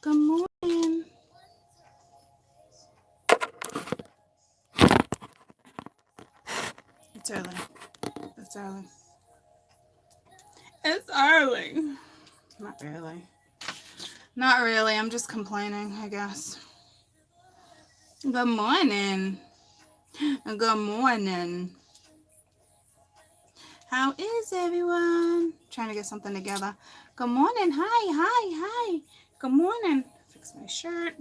Good morning. It's early. It's early. It's early. Not really. Not really. I'm just complaining, I guess. Good morning. Good morning. How is everyone? Trying to get something together. Good morning. Hi. Good morning. Fix my shirt.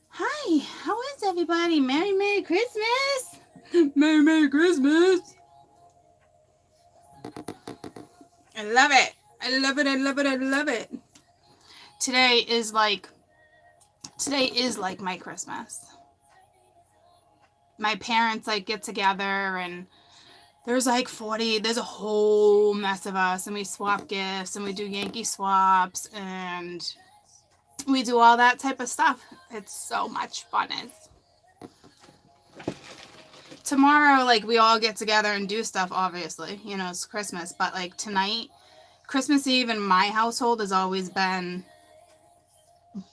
Hi. How is everybody? Merry Christmas. Merry Christmas. I love it. I love it. Today is like my Christmas. My parents like get together and there's like 40, there's a whole mess of us, and we swap gifts and we do Yankee swaps and we do all that type of stuff. It's so much fun. Tomorrow, like, we all get together and do stuff, obviously. You know, it's Christmas, but like tonight, Christmas Eve in my household has always been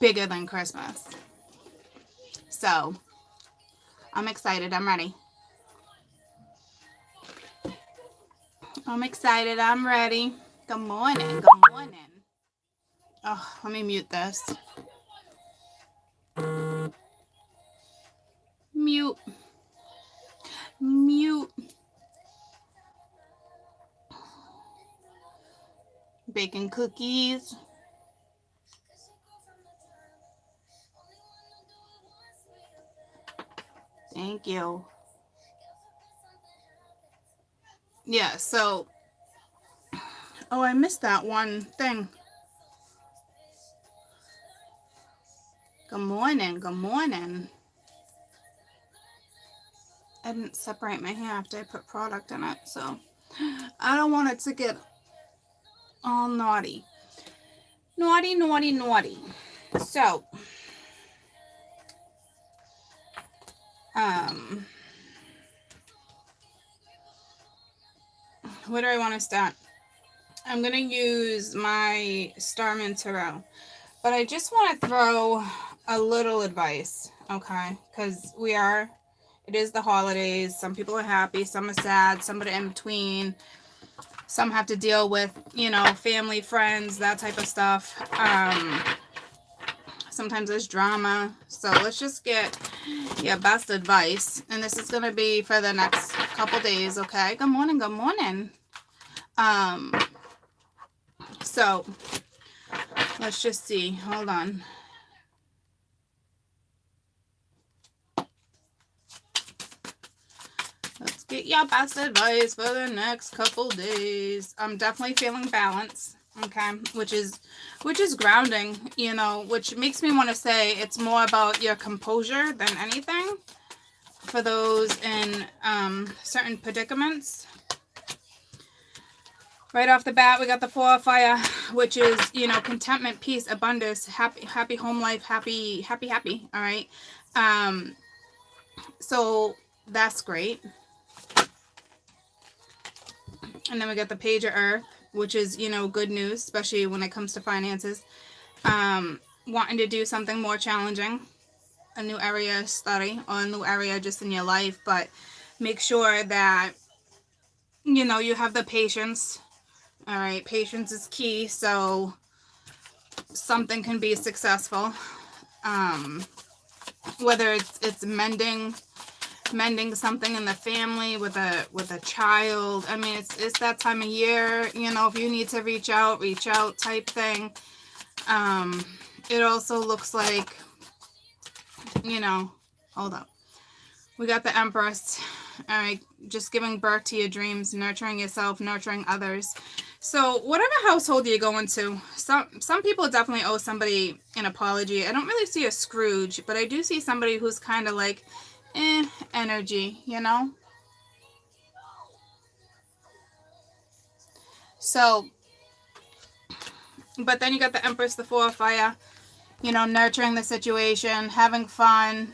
bigger than Christmas. So, I'm excited. I'm ready. I'm excited. I'm ready. Good morning. Good morning. Oh, let me mute this. Mute. Baking cookies. Thank you. Yeah, so, oh, I missed that one thing. Good morning. I didn't separate my hair after I put product in it, so I don't want it to get all naughty. Naughty. So, where do I want to start? I'm going to use my Starman Tarot, but I just want to throw a little advice, okay? Because it is the holidays. Some people are happy, some are sad, some are in between. Some have to deal with, family, friends, that type of stuff. Sometimes there's drama. So let's just get your best advice. And this is going to be for the next couple days, okay? Good morning. So let's just see. Hold on. Let's get your best advice for the next couple days. I'm definitely feeling balance, okay? Which is grounding, which makes me want to say it's more about your composure than anything for those in certain predicaments. Right off the bat, we got the Four of Fire, which is, contentment, peace, abundance, happy home life, happy, all right? So that's great. And then we got the Page of Earth, which is, good news, especially when it comes to finances. Wanting to do something more challenging, a new area of study, or a new area just in your life, but make sure that, you have the patience. All right, patience is key, so something can be successful. Whether it's mending something in the family with a child. I mean, it's that time of year, if you need to reach out type thing. It also looks like, hold up. We got the Empress. All right, just giving birth to your dreams, nurturing yourself, nurturing others. So whatever household you go into, some people definitely owe somebody an apology. I don't really see a Scrooge, but I do see somebody who's kind of like, energy, So, but then you got the Empress, the Four of Fire, nurturing the situation, having fun.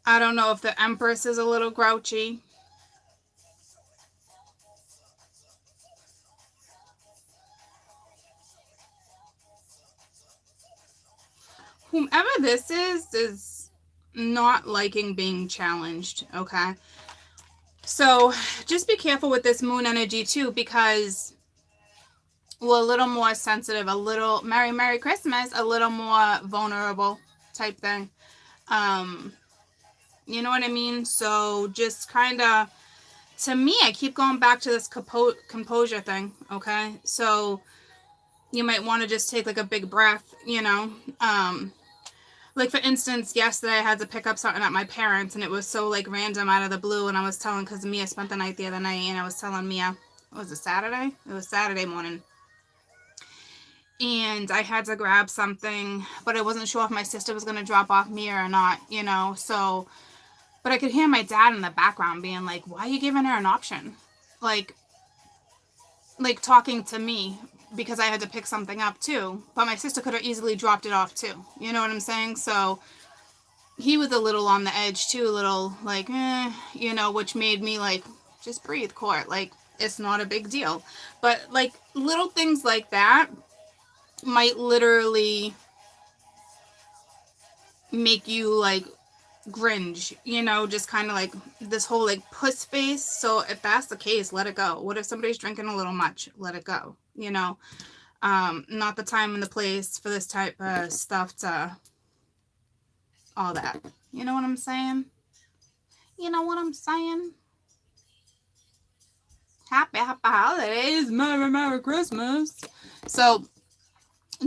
I don't know if the Empress is a little grouchy. whomever this is not liking being challenged, okay? So just be careful with this moon energy too, because we're a little more sensitive, a little Merry Christmas, a little more vulnerable type thing. You know what I mean? So just kind of, to me, I keep going back to this composure thing, okay? So you might want to just take like a big breath, you know? Like for instance, yesterday I had to pick up something at my parents', and it was so like random out of the blue, and I was telling, because Mia spent the night the other night, and I was telling Mia, was it Saturday? It was Saturday morning. And I had to grab something, but I wasn't sure if my sister was going to drop off Mia or not, you know? So, but I could hear my dad in the background being like, why are you giving her an option? Like talking to me, because I had to pick something up too. But my sister could have easily dropped it off too. You know what I'm saying? So he was a little on the edge too, a little like, you know, which made me like, just breathe, Court. Like, it's not a big deal. But like little things like that might literally make you like cringe, you know, just kind of like this whole like puss face. So if that's the case, let it go. What if somebody's drinking a little much? Let it go, you know. Not the time and the place for this type of stuff to all that. You know what I'm saying? You know what I'm saying? Happy holidays, Merry Christmas. So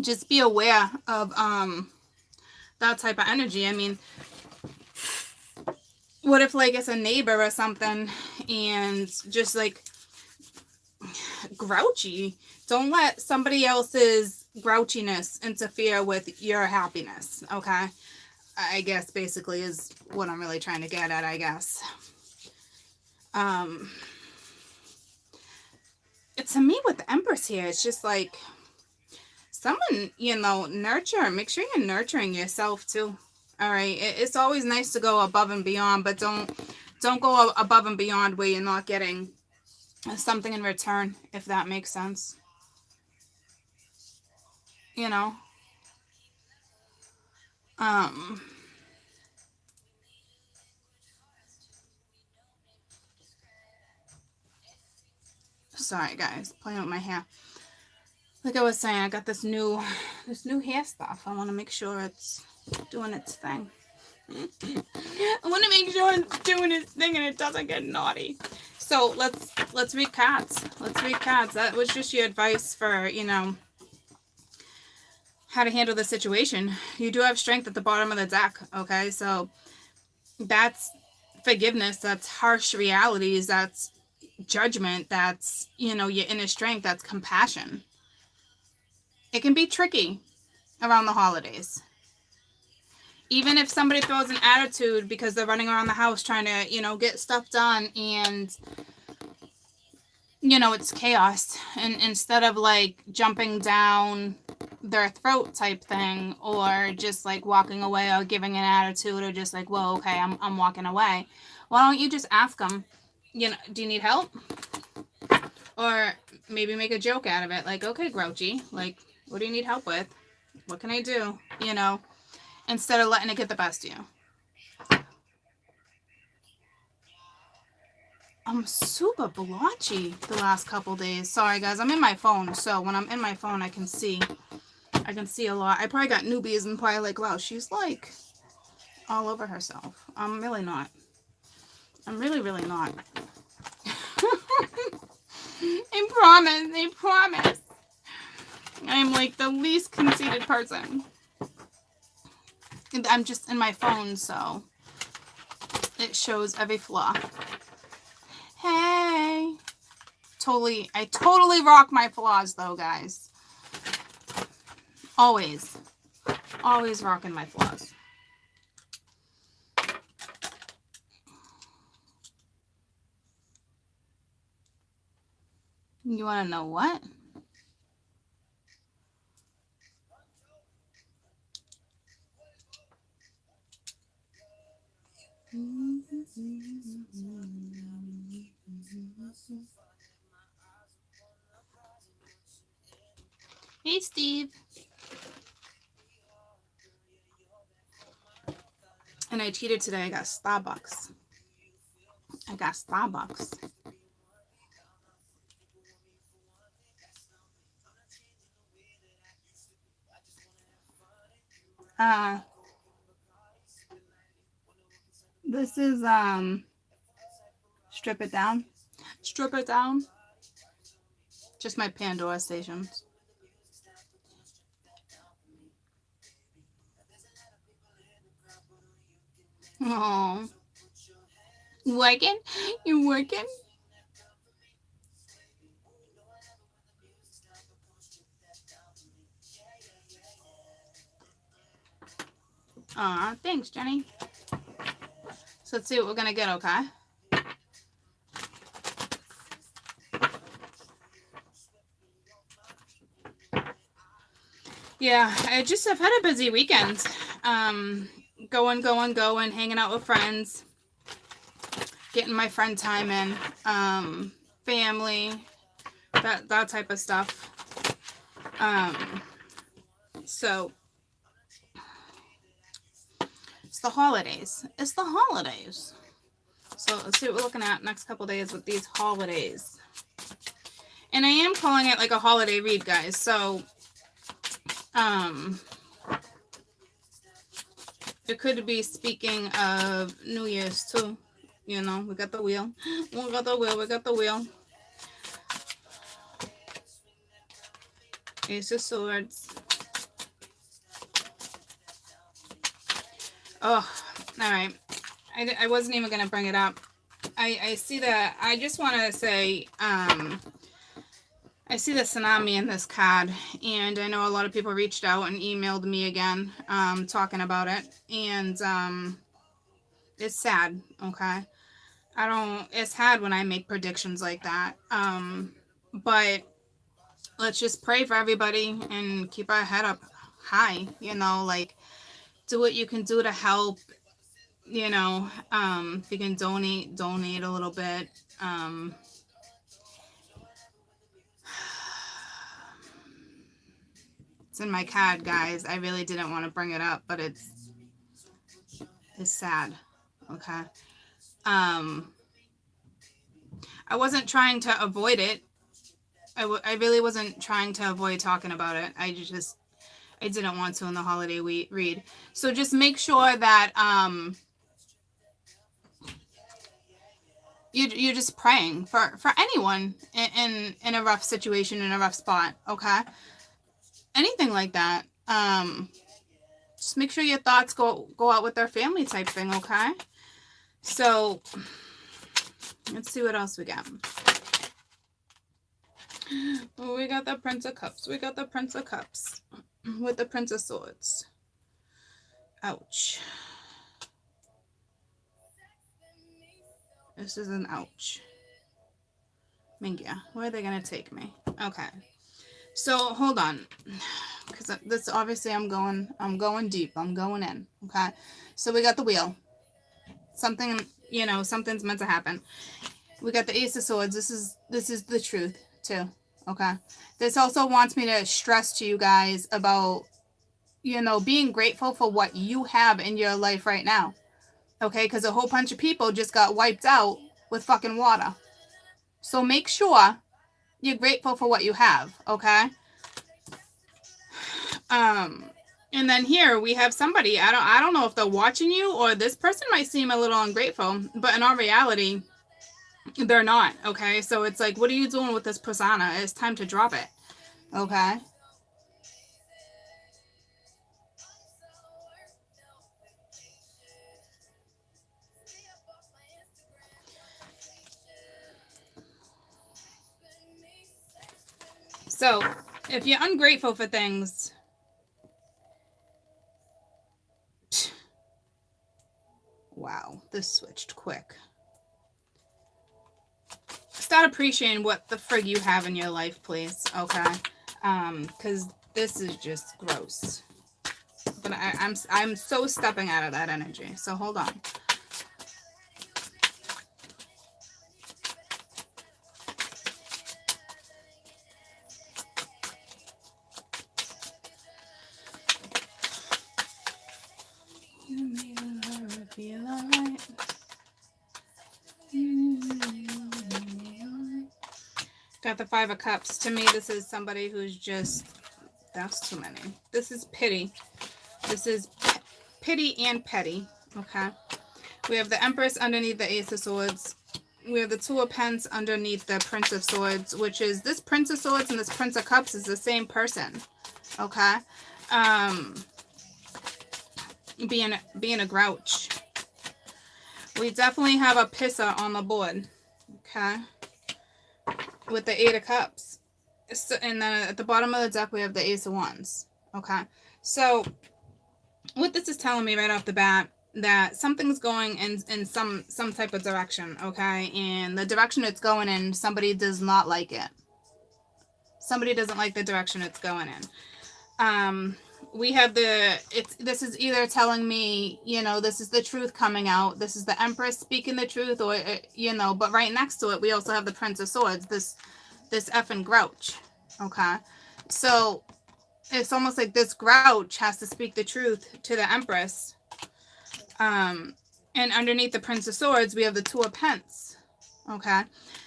just be aware of that type of energy. I mean, what if like it's a neighbor or something and just like grouchy? Don't let somebody else's grouchiness interfere with your happiness, okay? I guess basically is what I'm really trying to get at, I guess. To me with the Empress here, it's just like someone, you know, nurture. Make sure you're nurturing yourself too. All right. It's always nice to go above and beyond, but don't go above and beyond where you're not getting something in return, if that makes sense. You know? Sorry guys, playing with my hair. Like I was saying, I got this new hair stuff. I want to make sure it's doing its thing. I want to make sure it's doing its thing and it doesn't get naughty. So let's read cards. Let's read cards. That was just your advice for, you know, how to handle the situation. You do have strength at the bottom of the deck, okay? So that's forgiveness, that's harsh realities, that's judgment, that's, you know, your inner strength, that's compassion. It can be tricky around the holidays. Even if somebody throws an attitude because they're running around the house trying to, you know, get stuff done, and, you know, it's chaos. And instead of like jumping down their throat type thing, or just like walking away or giving an attitude, or just like, well, okay, I'm walking away. Why don't you just ask them, you know, do you need help? Or maybe make a joke out of it. Like, okay, grouchy, like, what do you need help with? What can I do? You know, instead of letting it get the best of you. I'm super blotchy the last couple days. Sorry guys, I'm in my phone, so when I'm in my phone I can see a lot. I probably got newbies and probably like, wow, she's like all over herself. I'm really not. I'm really not. I promise. I'm like the least conceited person. I'm just in my phone, so it shows every flaw. Hey. I totally rock my flaws though, guys. Always rocking my flaws. You want to know what? Hey, Steve. And I cheated today. I got Starbucks. This is Strip It Down. Strip It Down. Just my Pandora stations. Oh. Working? You working? Aw, thanks, Jenny. So let's see what we're gonna get, okay? Yeah, I've had a busy weekend. Going, hanging out with friends, getting my friend time in, family, that type of stuff. So it's the holidays. So let's see what we're looking at next couple days with these holidays. And I am calling it like a holiday read, guys. So it could be speaking of New Year's too. You know, we got the wheel. We got the wheel. Ace of Swords. Oh, all right. I wasn't even going to bring it up. I see that. I just want to say, I see the tsunami in this card, and I know a lot of people reached out and emailed me again, talking about it, and it's sad, okay? It's sad when I make predictions like that, but let's just pray for everybody and keep our head up high, you know, like, do what you can do to help, you know, if you can donate a little bit, it's in my card, guys. I really didn't want to bring it up, but it's sad, okay? I wasn't trying to avoid it. I really wasn't trying to avoid talking about it. I didn't want to in the holiday read. So just make sure that you're just praying for anyone in a rough situation, in a rough spot, okay? Anything like that. Just make sure your thoughts go out with their family type thing, okay? So let's see what else we got. Oh, we got the Prince of Cups. With the Prince of Swords. Ouch. This is an ouch. Mingia, where are they going to take me? Okay. So, hold on. Because this, obviously, I'm going deep. I'm going in. Okay. So, we got the wheel. Something, you know, something's meant to happen. We got the Ace of Swords. This is the truth, too. Okay. This also wants me to stress to you guys about, you know, being grateful for what you have in your life right now. Okay. Because a whole bunch of people just got wiped out with fucking water. So make sure you're grateful for what you have. Okay. And then here we have somebody, I don't know if they're watching you, or this person might seem a little ungrateful, but in all reality, they're not. Okay. So it's like, what are you doing with this persona? It's time to drop it. Okay. So if you're ungrateful for things, wow, this switched quick. Start appreciating what the frig you have in your life, please. Okay. Because this is just gross. But I'm so stepping out of that energy. So hold on. Got the Five of Cups. To me, this is somebody who's just, that's too many. This is pity. This is pity and petty. Okay. We have the Empress underneath the Ace of Swords. We have the Two of Pence underneath the Prince of Swords, which is this Prince of Swords and this Prince of Cups is the same person. Okay. Being a grouch. We definitely have a pisser on the board. Okay. With the Eight of Cups. So, and then at the bottom of the deck, we have the Ace of Wands. Okay. So, what this is telling me right off the bat, that something's going in some type of direction, okay? And the direction it's going in, somebody does not like it. Somebody doesn't like the direction it's going in. We have this is either telling me, you know, this is the truth coming out. This is the Empress speaking the truth, or, you know, but right next to it, we also have the Prince of Swords, this effing grouch, okay? So it's almost like this grouch has to speak the truth to the Empress. And underneath the Prince of Swords, we have the Two of Pence. Okay.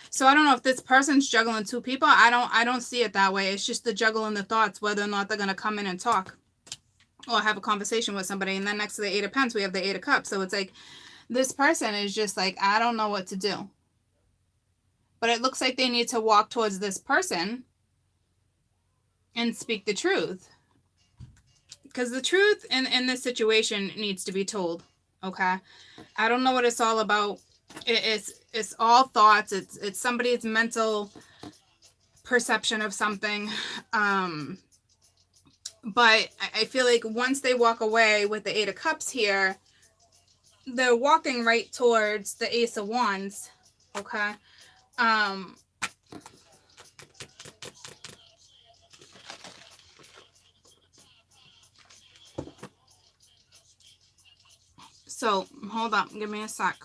So I don't know if this person's juggling two people. I don't see it that way. It's just the juggling the thoughts, whether or not they're going to come in and talk or have a conversation with somebody. And then next to the Eight of Pence, we have the Eight of Cups. So it's like, this person is just like, I don't know what to do. But it looks like they need to walk towards this person and speak the truth. Because the truth in this situation needs to be told. Okay, I don't know what it's all about. It's all thoughts. It's somebody's mental perception of something. But I feel like once they walk away with the Eight of Cups here, they're walking right towards the Ace of Wands. Okay. So, hold up. Give me a sec.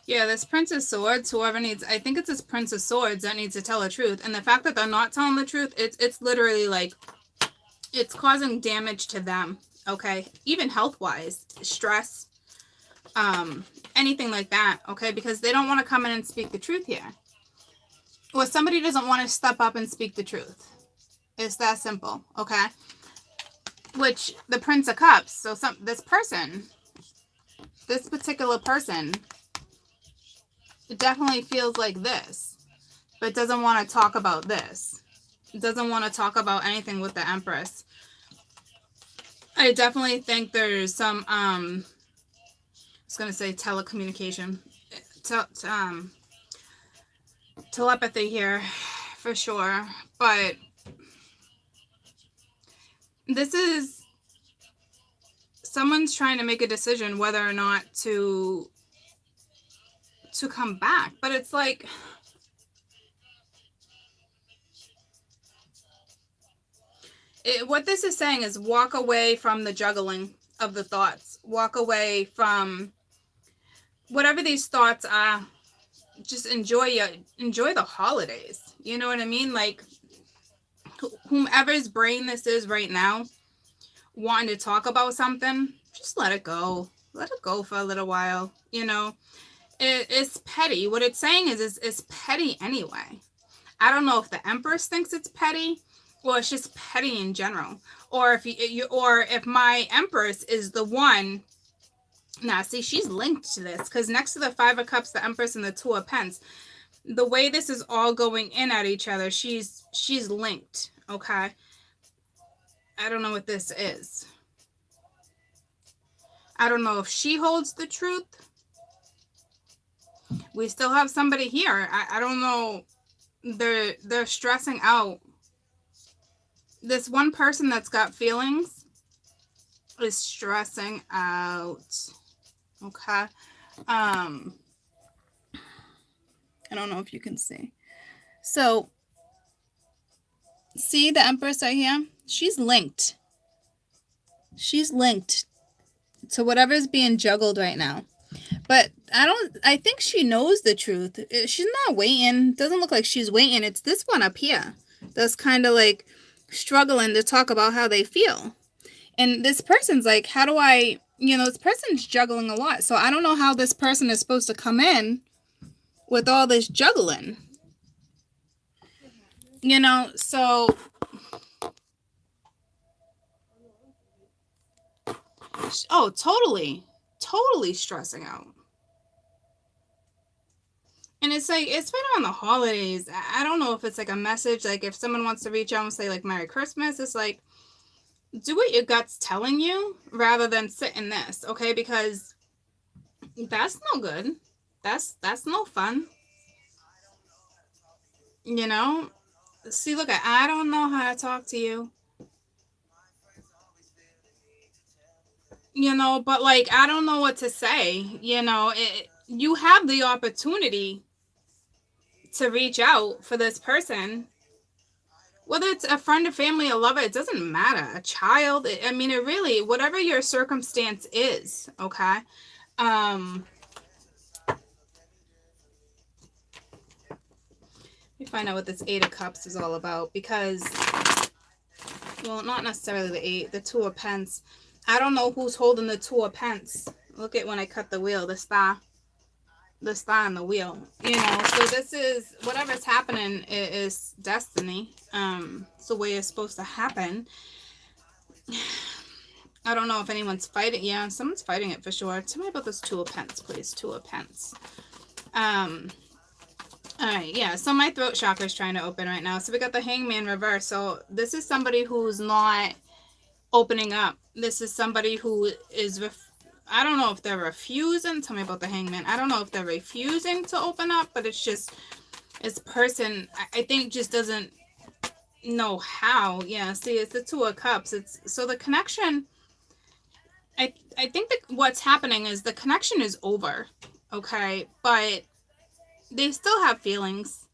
Yeah, this Prince of Swords, whoever needs, I think it's this Prince of Swords that needs to tell the truth. And the fact that they're not telling the truth, it's literally like, it's causing damage to them, okay? Even health-wise, stress, anything like that, okay? Because they don't want to come in and speak the truth here. Or somebody doesn't want to step up and speak the truth. It's that simple, okay? Which, the Prince of Cups, so this particular person, it definitely feels like this, but doesn't want to talk about this. It doesn't want to talk about anything with the Empress. I definitely think there's some, I was going to say telecommunication, telepathy here for sure, but this is someone's trying to make a decision whether or not to come back. But it's like, what this is saying is walk away from the juggling of the thoughts. Walk away from whatever these thoughts are. Just enjoy the holidays. You know what I mean? Like, whomever's brain this is right now, wanting to talk about something, just let it go. Let it go for a little while, you know? It's petty. What it's saying is it's petty anyway. I don't know if the Empress thinks it's petty, or it's just petty in general. Or if my Empress is the one. Now, see, she's linked to this because next to the Five of Cups, the Empress, and the Two of Pence, the way this is all going in at each other, she's linked. Okay. I don't know what this is. I don't know if she holds the truth. We still have somebody here. I don't know. They're stressing out. This one person that's got feelings is stressing out. Okay. I don't know if you can see. So, see the Empress right here? She's linked. She's linked to whatever's being juggled right now. But I think she knows the truth. She's not waiting. Doesn't look like she's waiting. It's this one up here that's kind of like struggling to talk about how they feel. And this person's like, how do I, this person's juggling a lot. So I don't know how this person is supposed to come in with all this juggling. So oh, totally stressing out. And it's like, it's right around the holidays. I don't know if it's like a message, like if someone wants to reach out and say like Merry Christmas, it's like, do what your gut's telling you rather than sit in this, okay? Because that's no good. That's no fun. See, look, I don't know how to talk to you. But like, I don't know what to say. You have the opportunity to reach out for this person, whether it's a friend, a family, a lover, it doesn't matter. A child, it really, whatever your circumstance is, okay? Let me find out what this 8 of Cups is all about, because, well, not necessarily the 8, the 2 of Pence. I don't know who's holding the 2 of Pence. Look at when I cut the wheel, the star on the wheel, so this is whatever's happening is destiny. It's the way it's supposed to happen. I don't know if anyone's fighting. Yeah, someone's fighting it for sure. Tell me about this 2 of Pence, please. 2 of Pence. All right, yeah, so my throat chakra is trying to open right now. So we got the Hangman reverse. So this is somebody who's not opening up. This is somebody who is I don't know if they're refusing. Tell me about the Hangman. I don't know if they're refusing to open up, but it's just, this person, I think, just doesn't know how. Yeah, see, it's the 2 of Cups. So the connection, I think that what's happening is the connection is over, okay? But they still have feelings.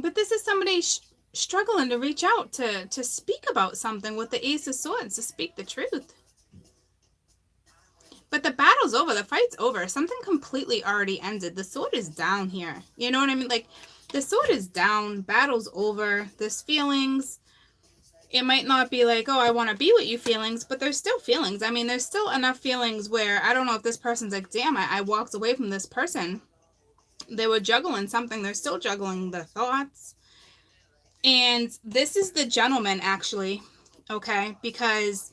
But this is somebody struggling to reach out to speak about something with the Ace of Swords, to speak the truth. But the battle's over. The fight's over. Something completely already ended. The sword is down here. You know what I mean? Like, the sword is down. Battle's over. There's feelings. It might not be like, oh, I want to be with you feelings, but there's still feelings. There's still enough feelings where I don't know if this person's like, damn, I walked away from this person. They were juggling something. They're still juggling the thoughts. And this is the gentleman, actually, okay? Because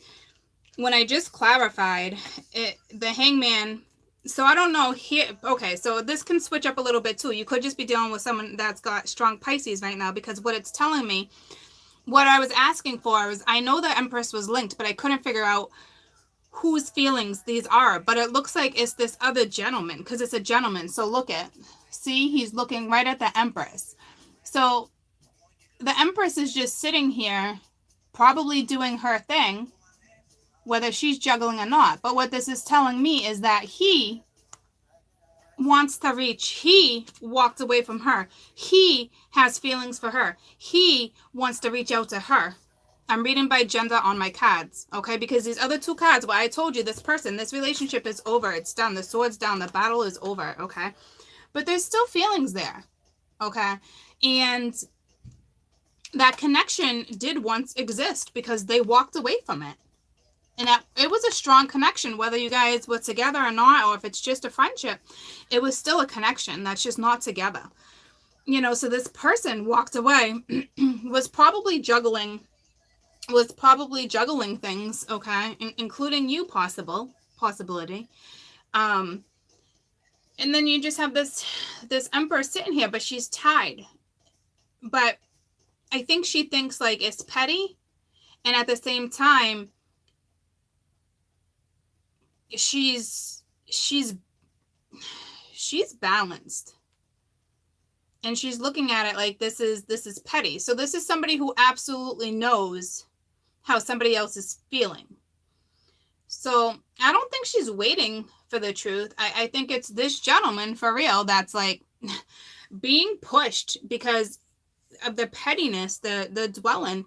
when I just clarified it, the Hangman, so I don't know here. Okay, so this can switch up a little bit too. You could just be dealing with someone that's got strong Pisces right now, because what it's telling me, what I was asking for was, I know the Empress was linked, but I couldn't figure out whose feelings these are. But it looks like it's this other gentleman, because it's a gentleman. So look at, see, he's looking right at the Empress. So the Empress is just sitting here, probably doing her thing, whether she's juggling or not. But what this is telling me is that he wants to reach. He walked away from her. He has feelings for her. He wants to reach out to her. I'm reading by gender on my cards, okay? Because these other 2 cards, well, I told you, this person, this relationship is over. It's done. The sword's down. The battle is over, okay? But there's still feelings there, okay? And that connection did once exist because they walked away from it. And it was a strong connection, whether you guys were together or not, or if it's just a friendship, it was still a connection that's just not together. So this person walked away, was probably juggling things, okay, including you, possibility. And then you just have this Empress sitting here, but she's tied. But I think she thinks like it's petty, and at the same time, she's balanced, and she's looking at it like this is petty. So this is somebody who absolutely knows how somebody else is feeling. So I don't think she's waiting for the truth. I think it's this gentleman for real that's like being pushed because of the pettiness, the dwelling.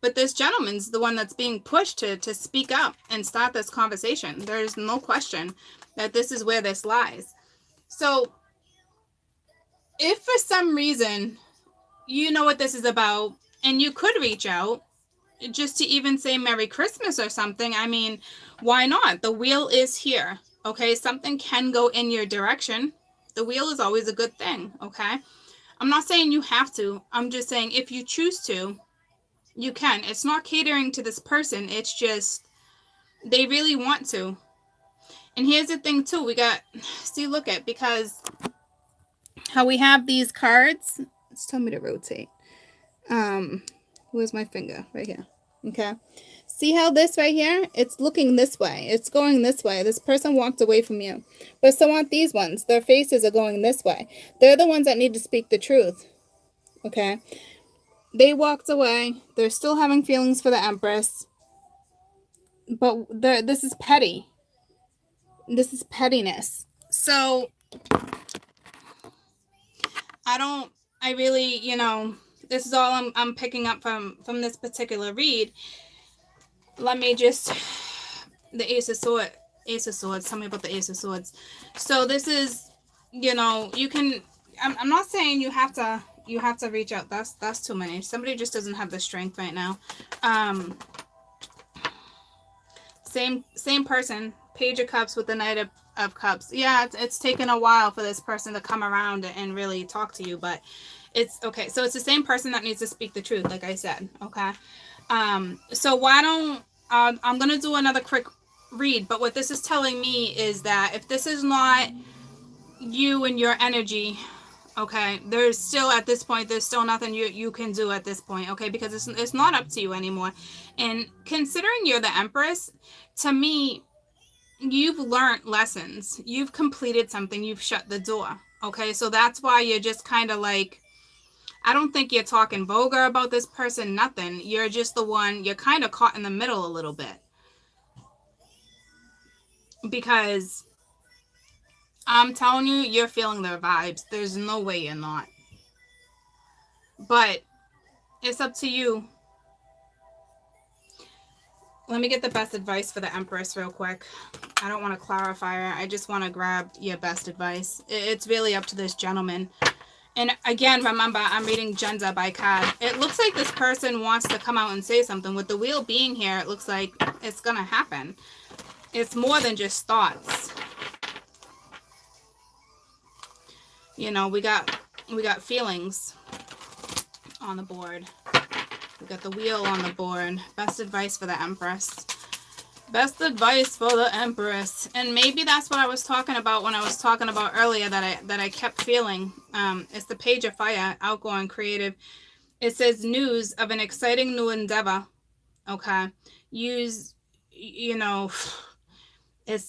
But this gentleman's the one that's being pushed to speak up and start this conversation. There's no question that this is where this lies. So if for some reason you know what this is about and you could reach out just to even say Merry Christmas or something, I mean, why not? The wheel is here, okay? Something can go in your direction. The wheel is always a good thing, okay? I'm not saying you have to. I'm just saying if you choose to, you can. It's not catering to this person. It's just they really want to. And here's the thing too. We got, see, look at, because how we have these cards. It's telling me to rotate. Where's my finger? Right here. Okay. See how this right here? It's looking this way. It's going this way. This person walked away from you. But so aren't these ones. Their faces are going this way. They're the ones that need to speak the truth. Okay. They walked away. They're still having feelings for the Empress. But this is petty. This is pettiness. So, I really, you know, this is all I'm picking up from this particular read. Let me just, the Ace of Swords, tell me about the Ace of Swords. So this is, you know, you can, I'm not saying you have to reach out. That's too many. Somebody just doesn't have the strength right now. Same person, Page of Cups with the Knight of Cups. Yeah, it's taken a while for this person to come around and really talk to you, but it's okay. So it's the same person that needs to speak the truth, like I said. Okay. So why don't, I'm going to do another quick read, but what this is telling me is that if this is not you and your energy, okay, there's still, at this point, there's still nothing you can do at this point, okay, because it's not up to you anymore. And considering you're the Empress, to me, you've learned lessons. You've completed something. You've shut the door, okay? So that's why you're just kind of like, I don't think you're talking vulgar about this person, nothing. You're just the one, you're kind of caught in the middle a little bit. Because I'm telling you, you're feeling their vibes. There's no way you're not. But it's up to you. Let me get the best advice for the Empress real quick. I don't want to clarify her. I just want to grab your best advice. It's really up to this gentleman. And again, remember, I'm reading gender by card. It looks like this person wants to come out and say something. With the wheel being here, it looks like it's going to happen. It's more than just thoughts. You know, we got feelings on the board. We got the wheel on the board. Best advice for the Empress. Best advice for the Empress. And maybe that's what I was talking about when I was talking about earlier that I kept feeling. It's the Page of Fire, outgoing, creative. It says news of an exciting new endeavor. Okay. You know,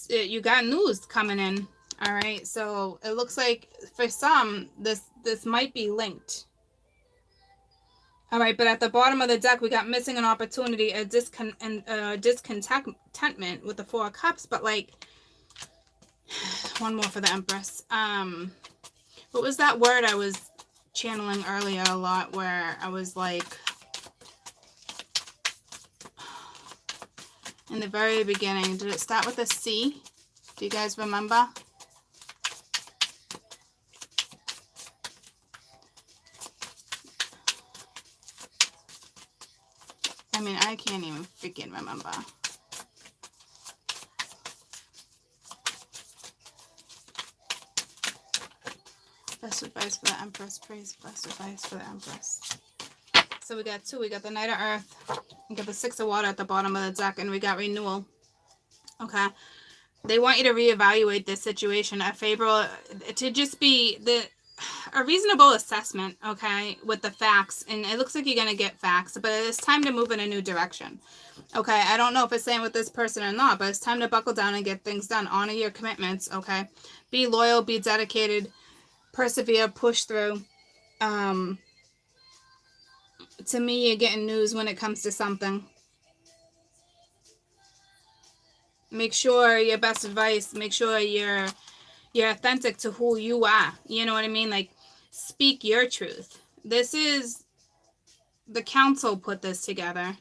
you got news coming in. All right. So it looks like for some, this might be linked. All right, but at the bottom of the deck, we got missing an opportunity, a discontentment with the Four of Cups. But like, one more for the Empress. What was that word I was channeling earlier a lot, where I was like, in the very beginning, did it start with a C? Do you guys remember? I mean, I can't even freaking remember. Best advice for the Empress. Praise. Best advice for the Empress. So we got two. We got the Knight of Earth. We got the Six of Water at the bottom of the deck. And we got renewal. Okay. They want you to reevaluate this situation. A favorable, to just be a reasonable assessment, okay, with the facts. And it looks like you're going to get facts, but it's time to move in a new direction. Okay, I don't know if it's saying with this person or not, but it's time to buckle down and get things done. Honor your commitments, okay? Be loyal, be dedicated, persevere, push through. To me, you're getting news when it comes to something. Make sure your best advice, make sure you're authentic to who you are. You know what I mean? Like, speak your truth. This is the council put this together.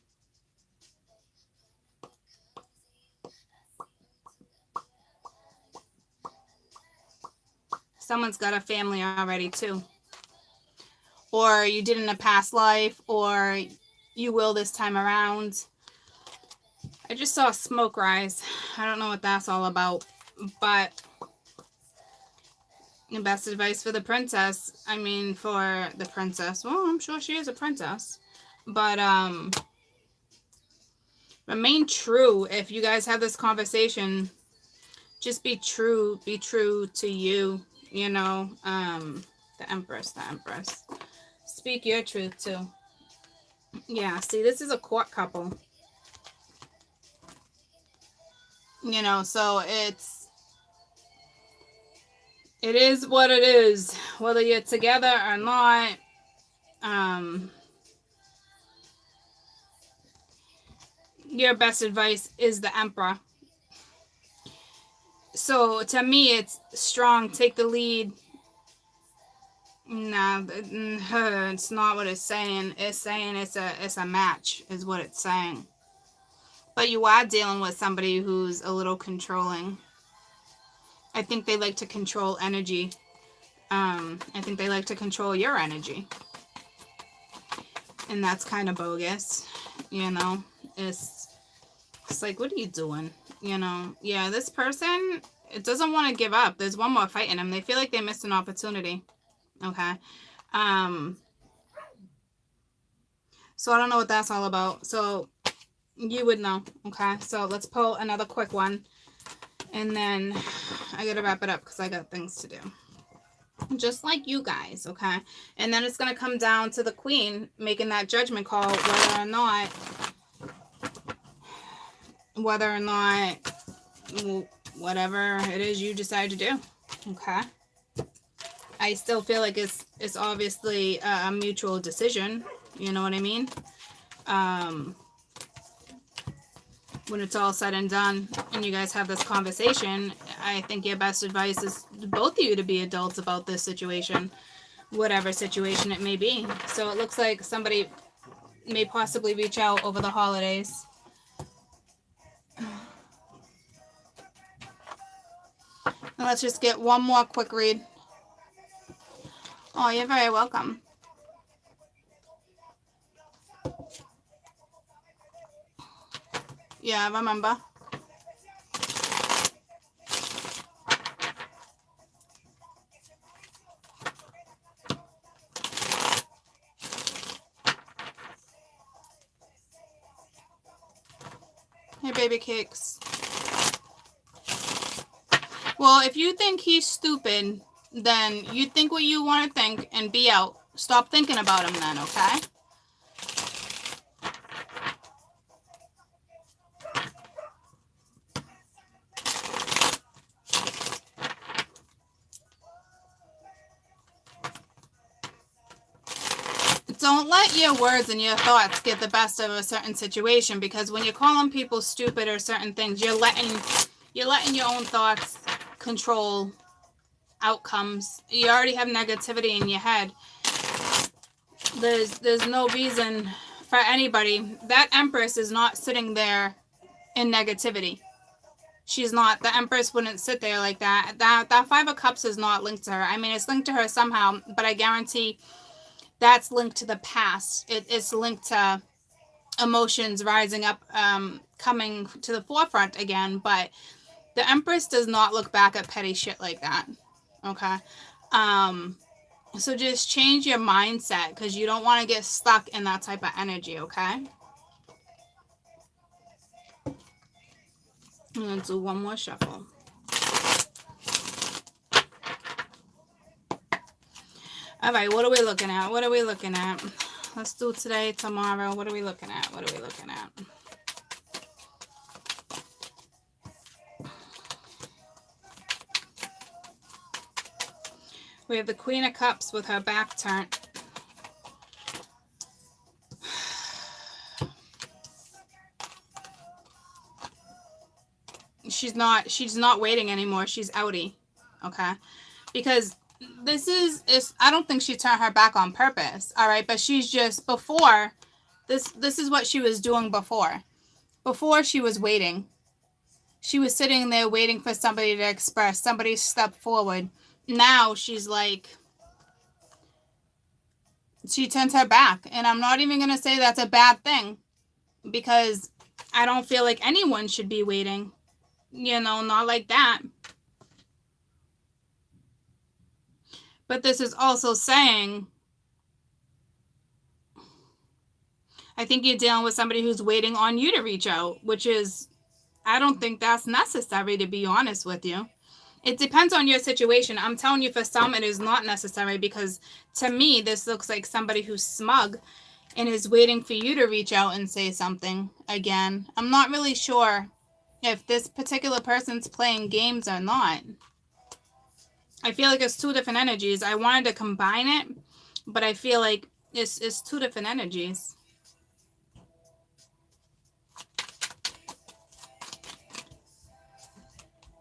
Someone's got a family already too. Or you did in a past life, or you will this time around. I just saw smoke rise. I don't know what that's all about, but the best advice for the princess, I mean, for the princess, well, I'm sure she is a princess, but remain true. If you guys have this conversation, just be true to you, you know. The Empress. Speak your truth too. Yeah, see, this is a court couple. You know, so it is what it is, whether you're together or not. Your best advice is the Emperor. So to me, it's strong. Take the lead. No, it's not what it's saying. It's saying it's a match, is what it's saying. But you are dealing with somebody who's a little controlling. I think they like to control energy. I think they like to control your energy. And that's kind of bogus, you know. It's like, what are you doing? You know, yeah, this person, it doesn't want to give up. There's one more fight in them. They feel like they missed an opportunity. Okay. So I don't know what that's all about. So you would know. Okay. So let's pull another quick one. And then I got to wrap it up because I got things to do. Just like you guys. Okay. And then it's going to come down to the queen making that judgment call whether or not whatever it is you decide to do. Okay. I still feel like it's obviously a mutual decision. You know what I mean? When it's all said and done and you guys have this conversation, I think your best advice is both of you to be adults about this situation, whatever situation it may be. So it looks like somebody may possibly reach out over the holidays. And let's just get one more quick read. Oh, you're very welcome. Yeah, I remember. Hey, baby cakes. Well, if you think he's stupid, then you think what you want to think and be out. Stop thinking about him then, okay? Don't let your words and your thoughts get the best of a certain situation, because when you're calling people stupid or certain things, you're letting your own thoughts control outcomes. You already have negativity in your head. There's no reason for anybody. That Empress is not sitting there in negativity. She's not. The Empress wouldn't sit there like that. That Five of Cups is not linked to her. I mean, it's linked to her somehow, but I guarantee that's linked to the past. It's linked to emotions rising up, coming to the forefront again. But the Empress does not look back at petty shit like that. Okay. So just change your mindset, because you don't want to get stuck in that type of energy. Okay. I'm going to do one more shuffle. All right, what are we looking at? Let's do today, tomorrow. What are we looking at? We have the Queen of Cups with her back turned. She's not waiting anymore. She's outie. Okay. Because this is I don't think she turned her back on purpose, all right? But she's just before this is what she was doing before. Before she was waiting. She was sitting there waiting for somebody to express, somebody step forward. Now she's like, she turned her back. And I'm not even going to say that's a bad thing, because I don't feel like anyone should be waiting. You know, not like that. But this is also saying, I think you're dealing with somebody who's waiting on you to reach out, which is, I don't think that's necessary, to be honest with you. It depends on your situation. I'm telling you, for some, it is not necessary, because to me, this looks like somebody who's smug and is waiting for you to reach out and say something again. I'm not really sure if this particular person's playing games or not. I feel like it's two different energies. I wanted to combine it, but I feel like it's two different energies.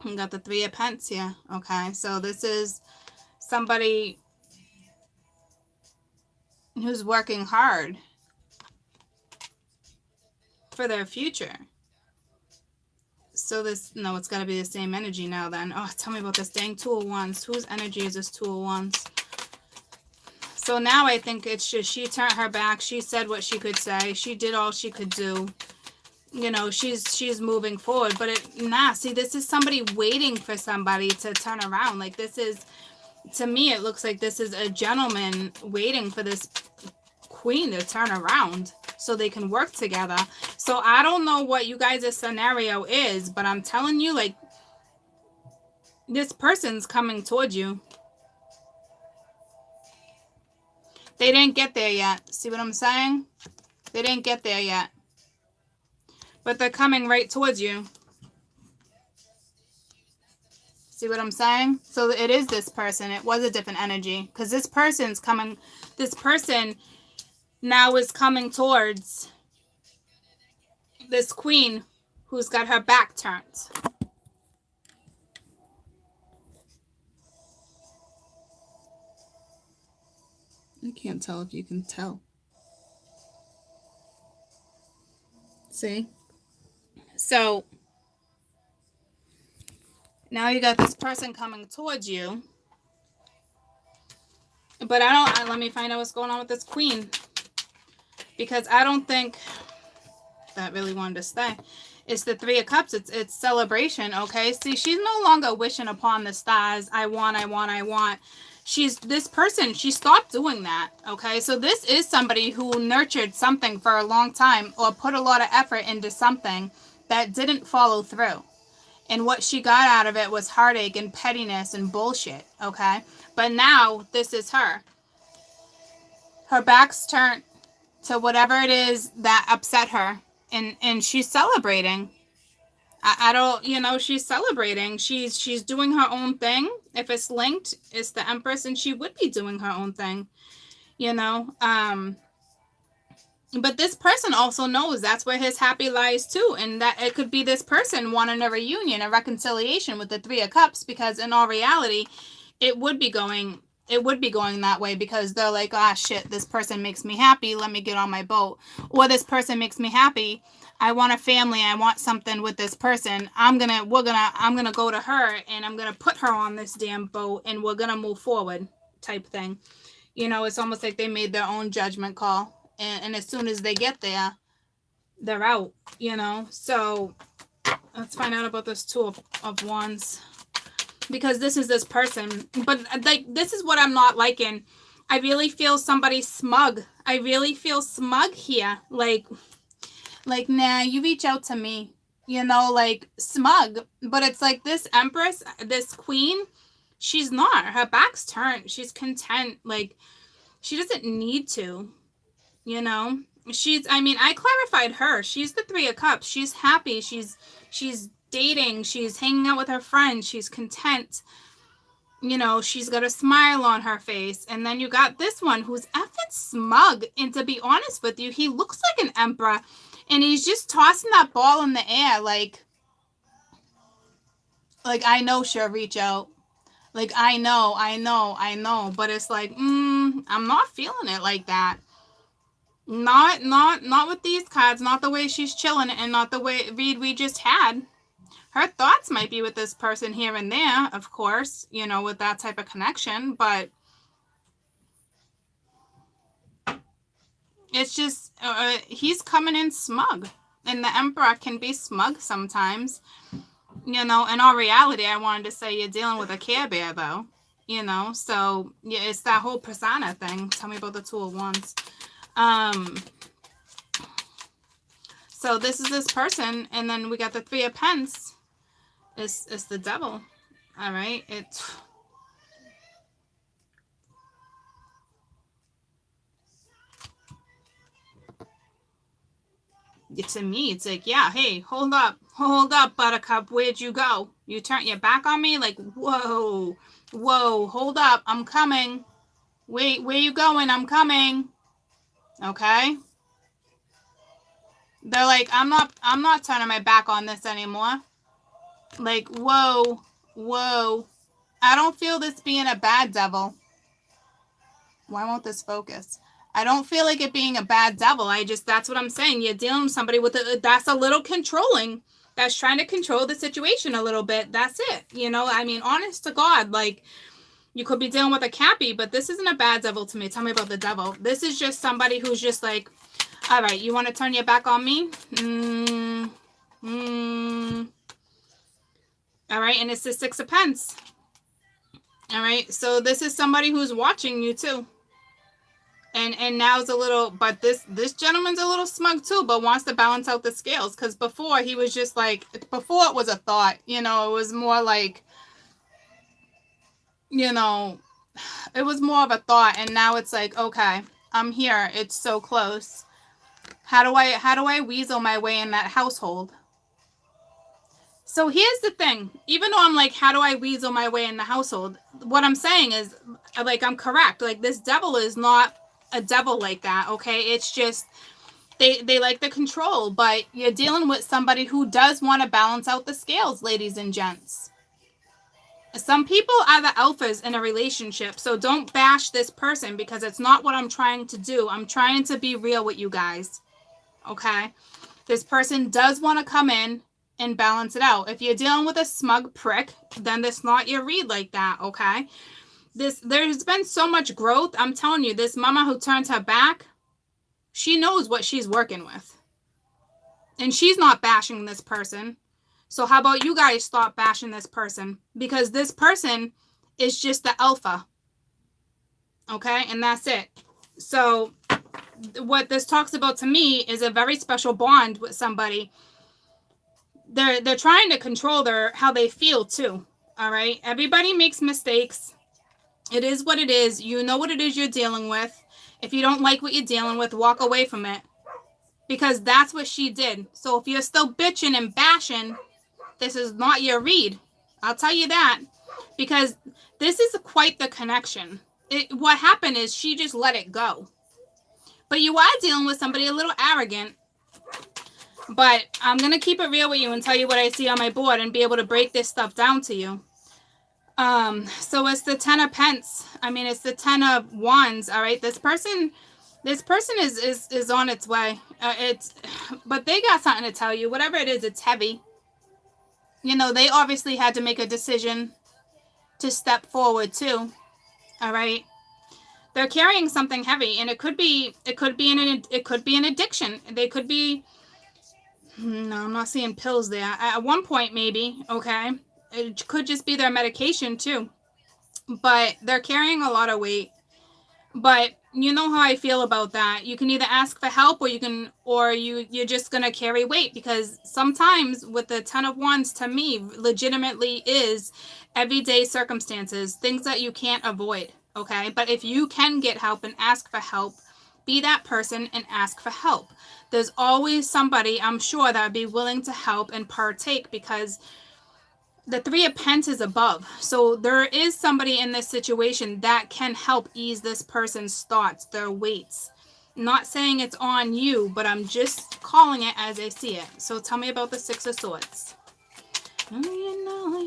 We got the Three of Pentacles here. Okay, so this is somebody who's working hard for their future. So this, no, it's got to be the same energy now then. Oh, tell me about this dang Two of Wands. Whose energy is this Two of Wands? So now I think it's just she turned her back. She said what she could say. She did all she could do. You know, she's moving forward. But see, this is somebody waiting for somebody to turn around. Like, this is, to me, it looks like this is a gentleman waiting for this queen to turn around so they can work together. So I don't know what you guys' scenario is, but I'm telling you, like, this person's coming towards you. They didn't get there yet. See what I'm saying? They didn't get there yet. But they're coming right towards you. See what I'm saying? So it is this person. It was a different energy. Because this person's coming. This person now is coming towards this queen who's got her back turned. I can't tell if you can tell. See? So now you got this person coming towards you. But let me find out what's going on with this queen. Because I don't think that really wanted to stay. It's the Three of Cups. It's celebration, okay? See, she's no longer wishing upon the stars. I want. This person, she stopped doing that, okay? So this is somebody who nurtured something for a long time or put a lot of effort into something that didn't follow through. And what she got out of it was heartache and pettiness and bullshit, okay? But now this is her. Her back's turned to whatever it is that upset her. And she's celebrating. I don't, she's celebrating. She's doing her own thing. If it's linked, it's the Empress, and she would be doing her own thing, But this person also knows that's where his happy lies too. And that it could be this person wanting a reunion, a reconciliation with the Three of Cups, because in all reality, it would be going that way, because they're like, ah, shit, this person makes me happy. Let me get on my boat. Or this person makes me happy. I want a family. I want something with this person. I'm going to go to her and I'm going to put her on this damn boat and we're going to move forward type thing. It's almost like they made their own judgment call. And as soon as they get there, they're out, So let's find out about this Two of Wands. Because this is this person. But like, this is what I'm not liking. I really feel somebody smug. I really feel smug here. Like, nah, you reach out to me. Like, smug. But it's like this Empress, this queen, she's not. Her back's turned. She's content. Like, she doesn't need to. I clarified her. She's the Three of Cups. She's happy. She's dating. She's hanging out with her friends. She's content. She's got a smile on her face. And then you got this one who's effing smug. And to be honest with you, he looks like an emperor. And he's just tossing that ball in the air like I know she'll reach out. Like, I know. But it's like, I'm not feeling it like that. Not with these cards, not the way she's chilling, and not the way read we just had. Her thoughts might be with this person here and there, of course, you know, with that type of connection, but it's just, he's coming in smug. And the Emperor can be smug sometimes. You know, in all reality, I wanted to say you're dealing with a Care Bear, though. You know, so yeah, it's that whole persona thing. Tell me about the Two of Wands. So this is this person, and then we got the Three of Pence. It's the Devil. All right, to me, it's like, yeah, hey, hold up, Buttercup, where'd you go? You turned your back on me? Like, whoa, hold up, I'm coming. Wait, where you going? I'm coming. Okay. They're like, I'm not turning my back on this anymore. Like, whoa. I don't feel this being a bad devil. Why won't this focus? I don't feel like it being a bad devil. That's what I'm saying. You're dealing with somebody that's a little controlling, that's trying to control the situation a little bit. That's it. You know, I mean, honest to God, like, you could be dealing with a Cappy, but this isn't a bad devil to me. Tell me about the devil. This is just somebody who's just like, all right, you want to turn your back on me? All right, and it's the Six of Pence. All right, so this is somebody who's watching you too. And now it's a little, but this gentleman's a little smug too, but wants to balance out the scales. Because before he was just like, before it was a thought, you know, it was more like, you know, it was more of a thought. And now it's like, okay, I'm here. It's so close. How do I weasel my way in that household? So here's the thing. Even though I'm like, how do I weasel my way in the household? What I'm saying is, like, I'm correct. Like, this devil is not a devil like that, okay? It's just they like the control, but you're dealing with somebody who does want to balance out the scales, ladies and gents. Some people are the alphas in a relationship, so don't bash this person, because it's not what I'm trying to do. I'm trying to be real with you guys, okay? This person does want to come in and balance it out. If you're dealing with a smug prick, then that's not your read like that, okay? There's been so much growth. I'm telling you, this mama who turns her back, she knows what she's working with. And she's not bashing this person. So how about you guys stop bashing this person? Because this person is just the alpha. Okay? And that's it. So what this talks about to me is a very special bond with somebody. They're trying to control how they feel too. All right? Everybody makes mistakes. It is what it is. You know what it is you're dealing with. If you don't like what you're dealing with, walk away from it. Because that's what she did. So if you're still bitching and bashing, this is not your read. I'll tell you that. Because this is quite the connection. What happened is she just let it go. But you are dealing with somebody a little arrogant. But I'm going to keep it real with you and tell you what I see on my board and be able to break this stuff down to you. So it's the Ten of Pence. I mean, it's the Ten of Wands. All right. This person is on its way. But they got something to tell you. Whatever it is, it's heavy. You know, they obviously had to make a decision to step forward too. All right. They're carrying something heavy, and it could be an addiction. They could be, no, I'm not seeing pills there. At one point, maybe. Okay. It could just be their medication too. But they're carrying a lot of weight. But you know how I feel about that. You can either ask for help, or you're just going to carry weight, because sometimes with the Ten of Wands, to me, legitimately is everyday circumstances, things that you can't avoid, okay? But if you can get help and ask for help, be that person and ask for help. There's always somebody, I'm sure, that would be willing to help and partake, because the Three of Pence is above. So there is somebody in this situation that can help ease this person's thoughts, their weights. Not saying it's on you, but I'm just calling it as I see it. So tell me about the Six of Swords. You know,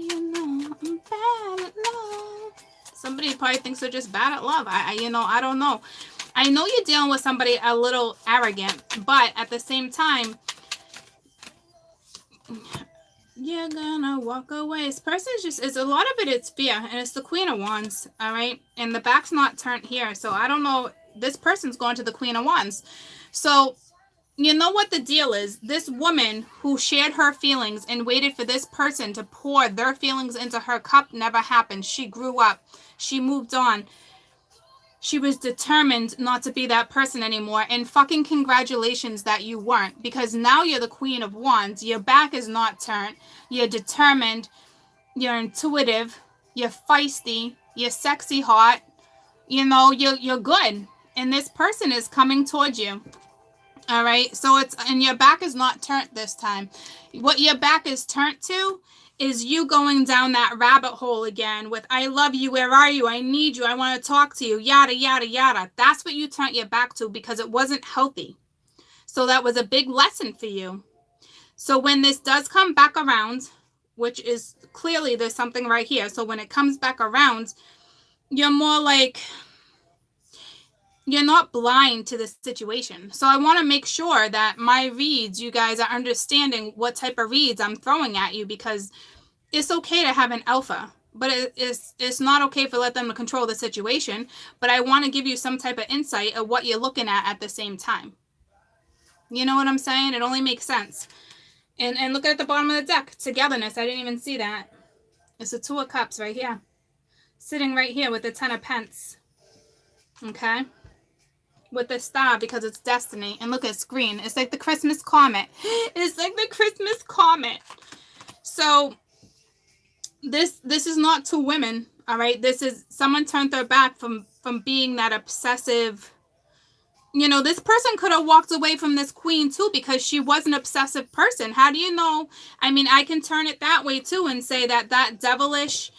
I'm bad at love. Somebody probably thinks they're just bad at love. I don't know. I know you're dealing with somebody a little arrogant, but at the same time, you're gonna walk away. This person is a lot of it is fear, and it's the Queen of Wands, all right? And the back's not turned here, so I don't know. This person's going to the Queen of Wands. So, you know what the deal is? This woman who shared her feelings and waited for this person to pour their feelings into her cup never happened. She grew up. She moved on. She was determined not to be that person anymore. And fucking congratulations that you weren't. Because now you're the Queen of Wands. Your back is not turned. You're determined. You're intuitive. You're feisty. You're sexy hot. You know, you're good. And this person is coming towards you. All right. So and your back is not turned this time. What your back is turned to is you going down that rabbit hole again with, I love you, where are you, I need you, I want to talk to you, yada, yada, yada. That's what you turned your back to because it wasn't healthy. So that was a big lesson for you. So when this does come back around, which is clearly there's something right here. So when it comes back around, you're more like, you're not blind to the situation. So I want to make sure that my reads, you guys are understanding what type of reads I'm throwing at you, because it's okay to have an alpha, but it's not okay for let them to control the situation. But I want to give you some type of insight of what you're looking at the same time. You know what I'm saying? It only makes sense. And look at the bottom of the deck, togetherness. I didn't even see that. It's the Two of Cups right here, sitting right here with the Ten of Pence. Okay. With the star, because it's destiny. And look at screen. It's like the Christmas comet. It's like the Christmas comet. So this is not two women, all right? This is someone turned their back from being that obsessive. You know, this person could have walked away from this queen too because she was an obsessive person. How do you know? I mean, I can turn it that way too and say that devilish,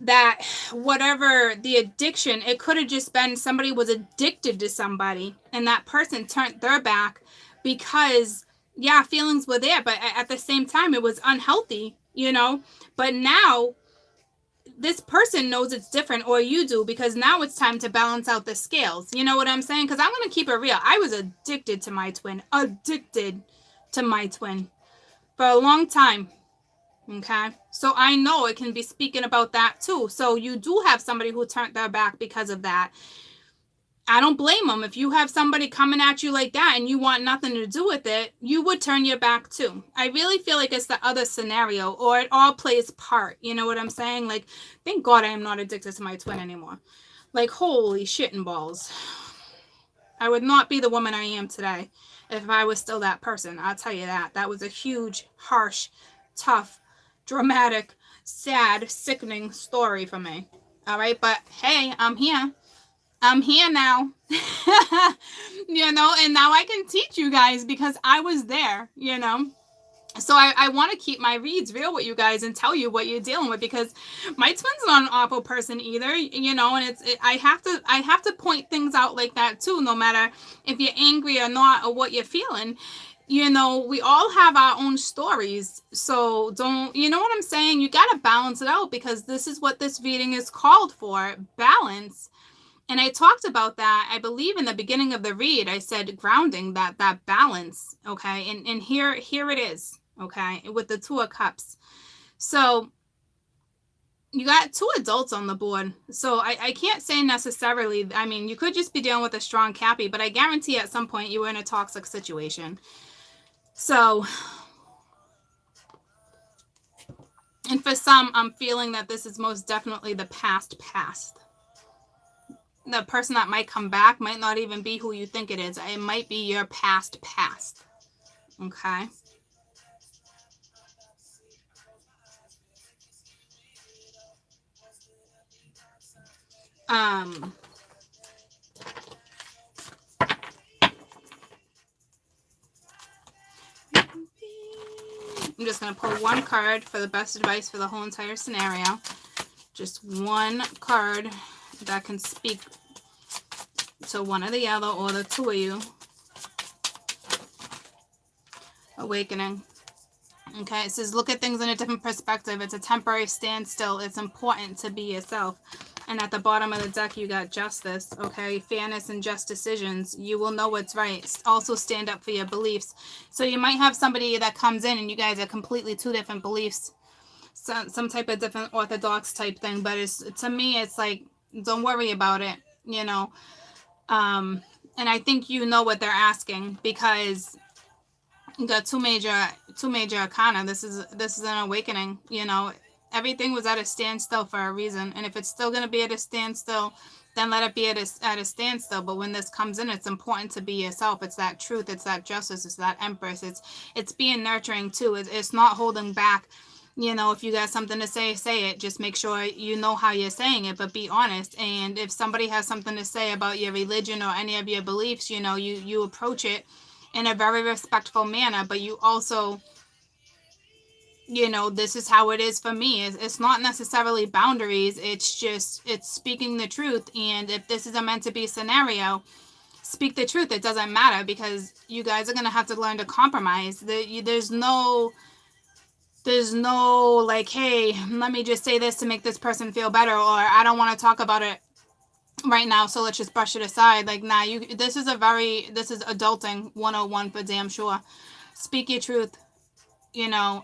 that whatever the addiction, it could have just been somebody was addicted to somebody and that person turned their back because, yeah, feelings were there, but at the same time, it was unhealthy, you know? But now this person knows it's different, or you do, because now it's time to balance out the scales. You know what I'm saying? Because I'm going to keep it real. I was addicted to my twin for a long time. Okay, so I know it can be speaking about that too. So you do have somebody who turned their back because of that. I don't blame them. If you have somebody coming at you like that and you want nothing to do with it, you would turn your back too. I really feel like it's the other scenario, or it all plays part. You know what I'm saying? Like, thank God I am not addicted to my twin anymore. Like, holy shit and balls. I would not be the woman I am today if I was still that person. I'll tell you that. That was a huge, harsh, tough, dramatic, sad, sickening story for me. All right, but hey, I'm here. I'm here now. You know, and now I can teach you guys because I was there, you know. So I want to keep my reads real with you guys and tell you what you're dealing with, because my twin's not an awful person either, you know, and I have to point things out like that too, no matter if you're angry or not or what you're feeling. You know, we all have our own stories. So don't, you know what I'm saying? You got to balance it out, because this is what this reading is called for, balance. And I talked about that, I believe, in the beginning of the read. I said grounding, that balance. Okay. And here it is. Okay. With the Two of Cups. So you got two adults on the board. So I can't say necessarily, I mean, you could just be dealing with a strong Cappy, but I guarantee at some point you were in a toxic situation. So, and for some, I'm feeling that this is most definitely the past. The person that might come back might not even be who you think it is. It might be your past. Okay. I'm just going to pull one card for the best advice for the whole entire scenario. Just one card that can speak to one or the other, or the two of you. Awakening. Okay, it says look at things in a different perspective. It's a temporary standstill. It's important to be yourself. And at the bottom of the deck, you got justice, okay? Fairness and just decisions. You will know what's right. Also stand up for your beliefs. So you might have somebody that comes in and you guys are completely two different beliefs. Some type of different orthodox type thing. But to me, it's like, don't worry about it, you know? And I think you know what they're asking because you got two major arcana. This is an awakening, you know. Everything was at a standstill for a reason, and if it's still going to be at a standstill, then let it be at a standstill. But when this comes in, it's important to be yourself. It's that truth, it's that justice, it's that empress. It's being nurturing too. It's not holding back. You know, if you got something to say it. Just make sure you know how you're saying it, but be honest. And if somebody has something to say about your religion or any of your beliefs, you know, you approach it in a very respectful manner, but you also, you know, this is how it is for me. It's not necessarily boundaries. It's just, it's speaking the truth. And if this is a meant to be scenario, speak the truth. It doesn't matter because you guys are going to have to learn to compromise. There's no like, hey, let me just say this to make this person feel better, or I don't want to talk about it right now, so let's just brush it aside. Like, nah, this is adulting 101 for damn sure. Speak your truth. You know,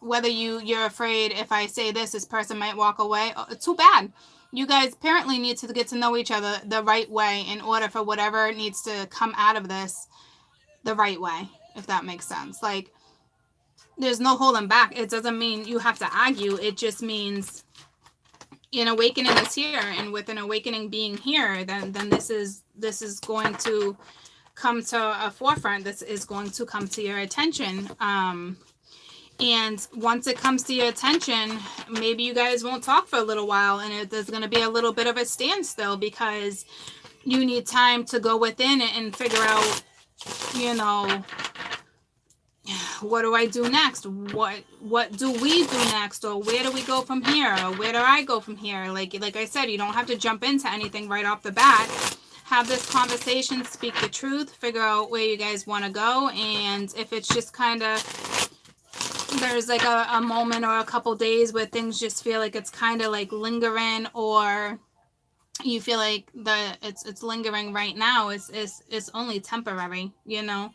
whether you're afraid if I say this person might walk away. Too bad. You guys apparently need to get to know each other the right way in order for whatever needs to come out of this the right way, if that makes sense. Like, there's no holding back. It doesn't mean you have to argue. It just means an awakening is here, and with an awakening being here, then this is going to come to a forefront. This is going to come to your attention. And once it comes to your attention, maybe you guys won't talk for a little while, and there's going to be a little bit of a standstill because you need time to go within it and figure out, you know, what do I do next? What do we do next? Or where do we go from here? Or where do I go from here? Like I said, you don't have to jump into anything right off the bat. Have this conversation, speak the truth, figure out where you guys want to go. And if it's just kind of, there's like a moment or a couple days where things just feel like it's kind of like lingering, or you feel like it's lingering right now, it's only temporary, you know.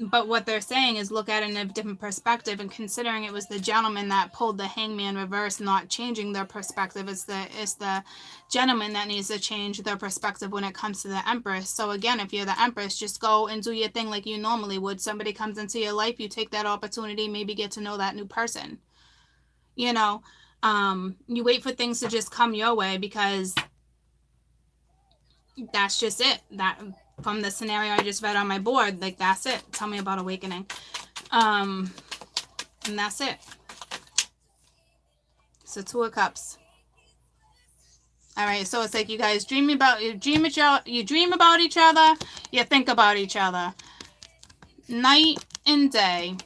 But what they're saying is look at it in a different perspective, and considering it was the gentleman that pulled the hangman reverse, not changing their perspective, it's the gentleman that needs to change their perspective when it comes to the empress. So again, if you're the empress, just go and do your thing like you normally would. Somebody comes into your life, you take that opportunity, maybe get to know that new person. You know, you wait for things to just come your way because that's just it. That from the scenario I just read on my board, like that's it. Tell me about awakening. And that's it. So 2 of Cups. All right, so it's like you guys dream about each other, you think about each other. Night and day,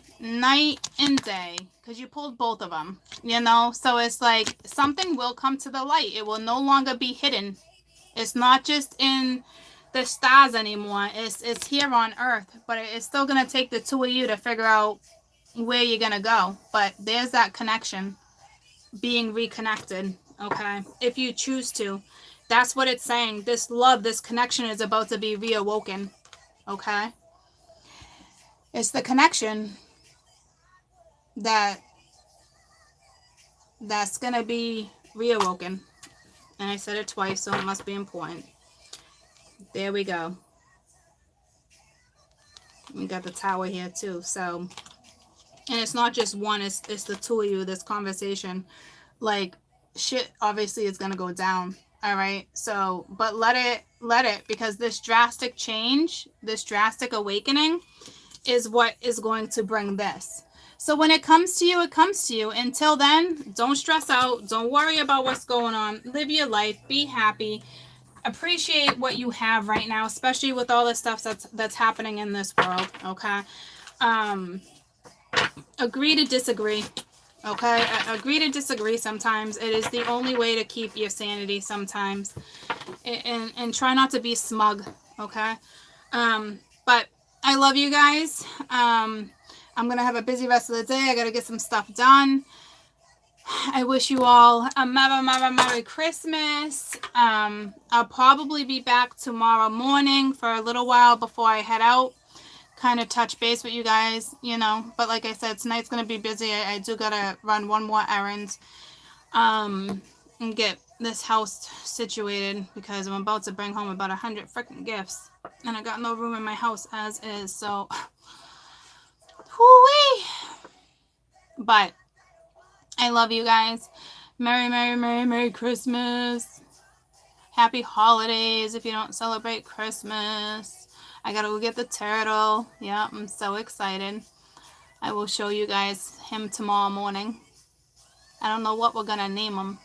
because you pulled both of them, you know? So it's like something will come to the light. It will no longer be hidden. It's not just in the stars anymore. It's here on Earth, but it's still going to take the two of you to figure out where you're going to go. But there's that connection being reconnected, okay? If you choose to. That's what it's saying. This love, this connection is about to be reawoken, okay? It's the connection that's going to be reawoken. And I said it twice, so it must be important. There we go. We got the Tower here too. So, and it's not just one, it's the two of you, this conversation. Like, shit obviously is going to go down. All right. So, but let it, because this drastic change, this drastic awakening is what is going to bring this. So when it comes to you, it comes to you. Until then, don't stress out. Don't worry about what's going on. Live your life. Be happy. Appreciate what you have right now, especially with all the stuff that's happening in this world. Okay. Agree to disagree. Okay. Agree to disagree sometimes. It is the only way to keep your sanity sometimes. And try not to be smug. Okay. But I love you guys. I'm going to have a busy rest of the day. I got to get some stuff done. I wish you all a Merry Christmas. I'll probably be back tomorrow morning for a little while before I head out. Kind of touch base with you guys, you know. But like I said, tonight's going to be busy. I do got to run one more errand and get this house situated because I'm about to bring home about 100 freaking gifts. And I got no room in my house as is. So, whoo-wee. But I love you guys. Merry Christmas. Happy holidays if you don't celebrate Christmas. I gotta go get the turtle. Yeah, I'm so excited. I will show you guys him tomorrow morning. I don't know what we're gonna name him.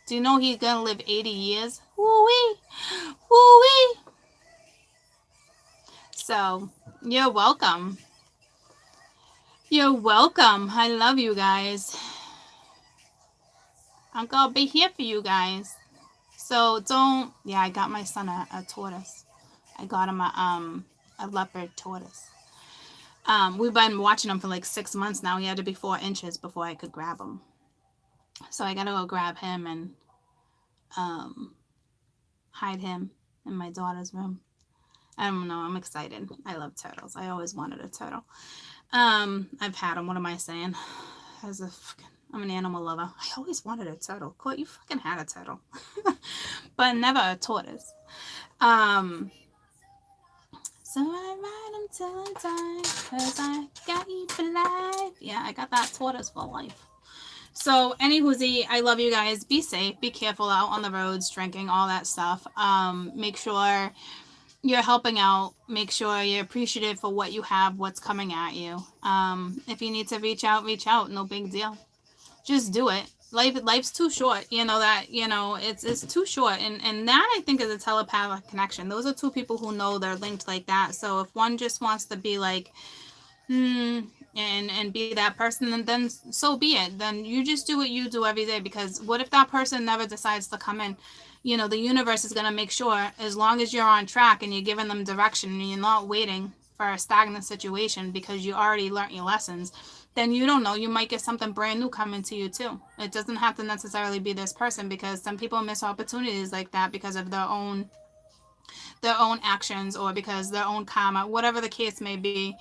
Do you know he's gonna live 80 years? Woo-wee! Woo-wee! So, you're welcome. You're welcome. I love you guys. I'm gonna be here for you guys. So don't, yeah, I got my son a tortoise. I got him a leopard tortoise. We've been watching him for like 6 months now. He had to be 4 inches before I could grab him. So I gotta go grab him and hide him in my daughter's room. I don't know. I'm excited. I love turtles. I always wanted a turtle. I've had them. What am I saying? I'm an animal lover. I always wanted a turtle. Court, you fucking had a turtle. But never a tortoise. So I ride them till I die, 'cause I got you for life. Yeah, I got that tortoise for life. So, anywhoosie, I love you guys. Be safe. Be careful out on the roads, drinking, all that stuff. Make sure you're helping out. Make sure you're appreciative for what you have, what's coming at you. If you need to reach out, reach out. No big deal. Just do it. Life's too short. You know that, you know, it's too short. And that, I think, is a telepathic connection. Those are two people who know they're linked like that. So if one just wants to be like, and be that person, then so be it. Then you just do what you do every day, because what if that person never decides to come in? You know, the universe is going to make sure, as long as you're on track and you're giving them direction and you're not waiting for a stagnant situation because you already learned your lessons, then you don't know, you might get something brand new coming to you too. It doesn't have to necessarily be this person, because some people miss opportunities like that because of their own actions, or because their own karma, whatever the case may be.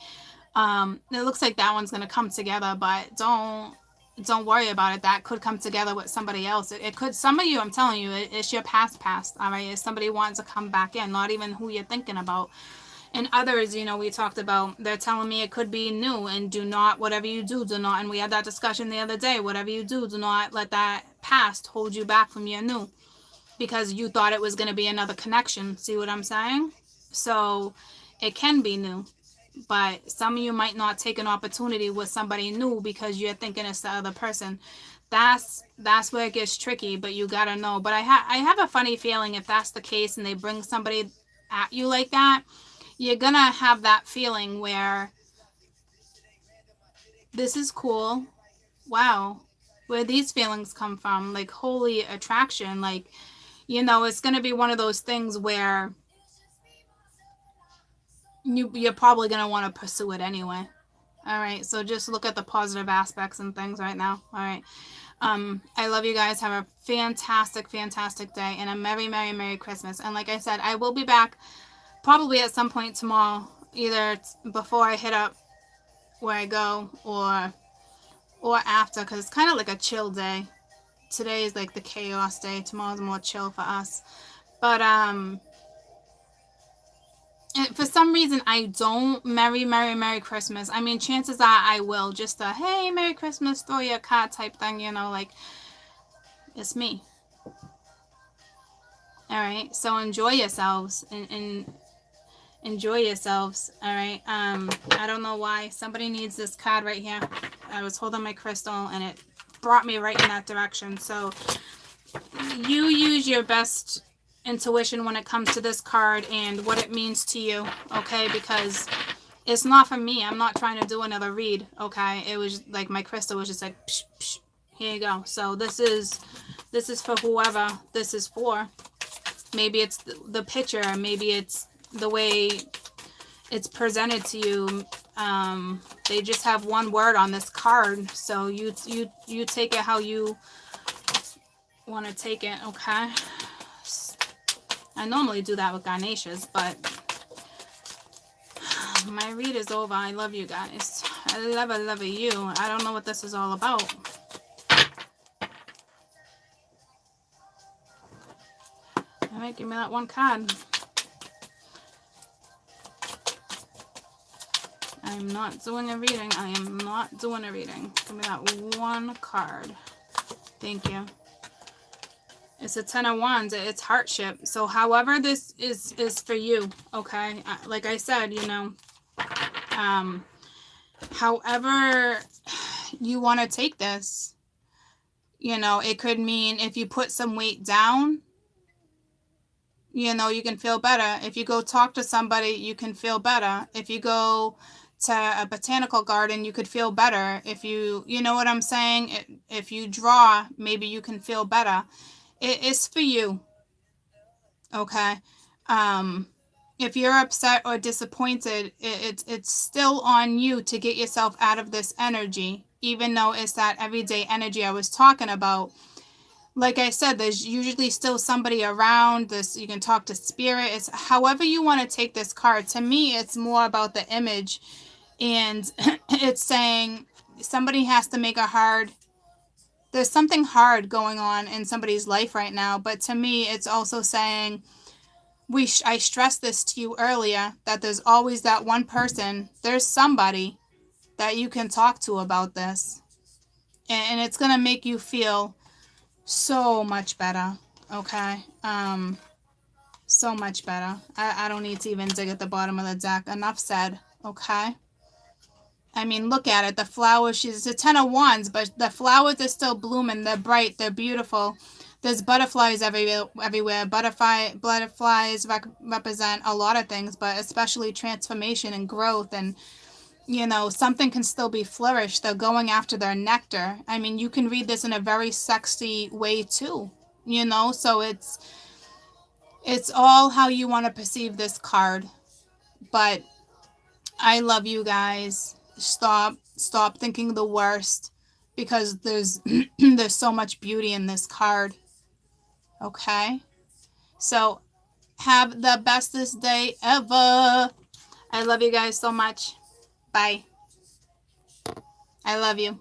It looks like that one's going to come together, but don't worry about it. That could come together with somebody else. It could, some of you, I'm telling you, it's your past, all right? If somebody wants to come back in, not even who you're thinking about. And others, you know, we talked about, they're telling me it could be new, and do not, whatever you do not, and we had that discussion the other day, whatever you do not let that past hold you back from your new, because you thought it was going to be another connection. See what I'm saying? So it can be new, but some of you might not take an opportunity with somebody new because you're thinking it's the other person. That's where it gets tricky, but you got to know. But I have a funny feeling if that's the case and they bring somebody at you like that, you're going to have that feeling where this is cool. Wow. Where these feelings come from, like holy attraction. Like, you know, it's going to be one of those things where you're probably going to want to pursue it anyway. All right. So just look at the positive aspects and things right now. All right. I love you guys. Have a fantastic, fantastic day, and a Merry Christmas. And like I said, I will be back probably at some point tomorrow, either before I hit up where I go or after, because it's kind of like a chill day. Today is like the chaos day. Tomorrow's more chill for us. But for some reason, I don't Merry Christmas. I mean, chances are I will. Just a, hey, Merry Christmas, throw you a card type thing, you know, like, it's me. All right, so enjoy yourselves, and enjoy yourselves. All right. I don't know why somebody needs this card right here. I was holding my crystal and it brought me right in that direction. So you use your best intuition when it comes to this card and what it means to you. Okay. Because it's not for me. I'm not trying to do another read. Okay. It was like my crystal was just like, psh, psh, here you go. So this is for whoever this is for. Maybe it's the picture. Maybe it's the way it's presented to you. They just have one word on this card, so you take it how you want to take it, okay? I normally do that with Ganeshas, but my read is over. I love you guys. I love you. I don't know what this is all about. All right, give me that one card. I'm not doing a reading. I am not doing a reading. Give me that one card. Thank you. It's a 10 of Wands. It's hardship. So however this is for you, okay? Like I said, you know, however you want to take this, you know, it could mean if you put some weight down, you know, you can feel better. If you go talk to somebody, you can feel better. If you go to a botanical garden, you could feel better. If you know what I'm saying? If you draw, maybe you can feel better. It is for you, okay? If you're upset or disappointed, it's still on you to get yourself out of this energy, even though it's that everyday energy I was talking about. Like I said, there's usually still somebody around. This, you can talk to spirit. It's however you want to take this card. To me, it's more about the image, and it's saying somebody has to make a hard. There's something hard going on in somebody's life right now, but to me, it's also saying, I stressed this to you earlier, that there's always that one person, there's somebody that you can talk to about this, and it's going to make you feel so much better, okay? So much better. I don't need to even dig at the bottom of the deck. Enough said, okay? I mean, look at it. The flowers, it's a 10 of Wands, but the flowers are still blooming. They're bright. They're beautiful. There's butterflies everywhere. Butterflies represent a lot of things, but especially transformation and growth. And, you know, something can still be flourished. They're going after their nectar. I mean, you can read this in a very sexy way, too. You know, so it's all how you want to perceive this card. But I love you guys. Stop thinking the worst, because there's there's so much beauty in this card. Okay? So have the bestest day ever. I love you guys so much. Bye. I love you.